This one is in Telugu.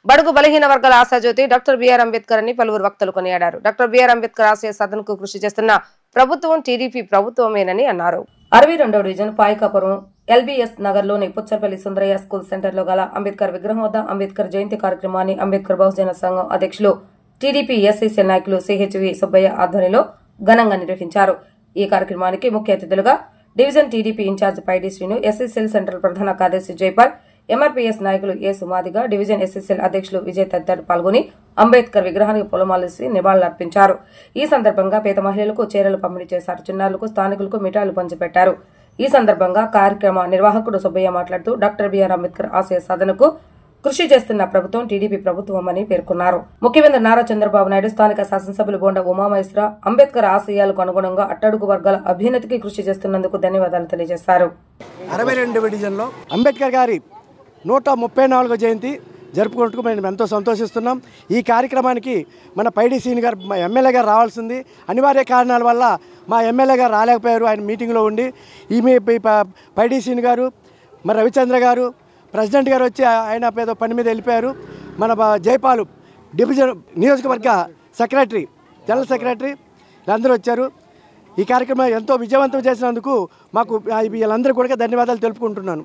బడుగు బలహీన వర్గాల ఆశాజ్యోతి డాక్టర్ బిఆర్ అంబేద్కర్ అని పలువురు వక్తలు కొనియాడారు. డాక్టర్ బిఆర్ అంబేద్కర్ ఆశయ సాధనకు కృషి చేస్తున్న ప్రభుత్వం టీడీపీ ప్రభుత్వమేనని అన్నారు. 62వ డివిజన్ పాయకాపురం ఎల్బీఎస్ నగర్ లోని పుచ్చపల్లి సుందరయ్య స్కూల్ సెంటర్ లో గల అంబేద్కర్ విగ్రహం వద్ద అంబేద్కర్ జయంతి కార్యక్రమాన్ని అంబేద్కర్ బహుజన సంఘం అధ్యక్షులు టీడీపీ ఎస్సీసీఎల్ నాయకులు సిహెచ్వి సుబ్బయ్య ఆధ్వర్యంలో ఘనంగా నిర్వహించారు. ఈ కార్యక్రమానికి ముఖ్య అతిథులుగా డివిజన్ టీడీపీ ఇన్ఛార్జ్ పైడి శ్రీను, ఎస్సీసీఎల్ సెంట్రల్ ప్రధాన కార్యదర్శి జైపాల్, ఎంఆర్పీఎస్ నాయకులు ఏ సుమాదిగా, డివిజన్ ఎస్సీసీఎల్ అధ్యక్షులు విజయ్ తదితరులు పాల్గొని అంబేద్కర్ విగ్రహానికి పూలమాలేసి నివాళులర్పించారు. ఈ సందర్భంగా పేద మహిళలకు చీరలు పంపిణీ చేశారు. చిన్నారులకు, స్థానికులకు మిఠాయిలు పంచిపెట్టారు. ఈ సందర్భంగా కార్యక్రమ నిర్వాహకుడు సుబ్బయ్య మాట్లాడుతూ డాక్టర్ బిఆర్ అంబేద్కర్ ఆశయ సాధనకు కృషి చేస్తున్న ప్రభుత్వం టీడీపీ ప్రభుత్వమని పేర్కొన్నారు. ముఖ్యమంత్రి నారా చంద్రబాబు నాయుడు, స్థానిక శాసనసభ్యులు బోండా ఉమామహేశ్వర అంబేద్కర్ ఆశయాలకు అనుగుణంగా అట్టడుగు వర్గాల అభ్యున్నతికి కృషి చేస్తున్నందుకు ధన్యవాదాలు తెలియజేశారు. 62వ డివిజన్లో అంబేద్కర్ గారి 134వ జయంతి జరుపుకుంటూ మేము ఎంతో సంతోషిస్తున్నాం. ఈ కార్యక్రమానికి మన పైడి శ్రీను గారు ఎమ్మెల్యే గారు రావాల్సింది, అనివార్య కారణాల వల్ల మా ఎమ్మెల్యే గారు రాలేకపోయారు. ఆయన మీటింగ్లో ఉండి పైడి శ్రీను గారు, మరి రవిచంద్ర గారు, ప్రెసిడెంట్ గారు వచ్చి ఆయన ఏదో పని మీద వెళ్ళిపోయారు. మన జైపాలు డివిజన్ నియోజకవర్గ సెక్రటరీ, జనరల్ సెక్రటరీ అందరూ వచ్చారు. ఈ కార్యక్రమం ఎంతో విజయవంతం చేసినందుకు మాకు వీళ్ళందరూ కూడా ధన్యవాదాలు తెలుపుకుంటున్నాను.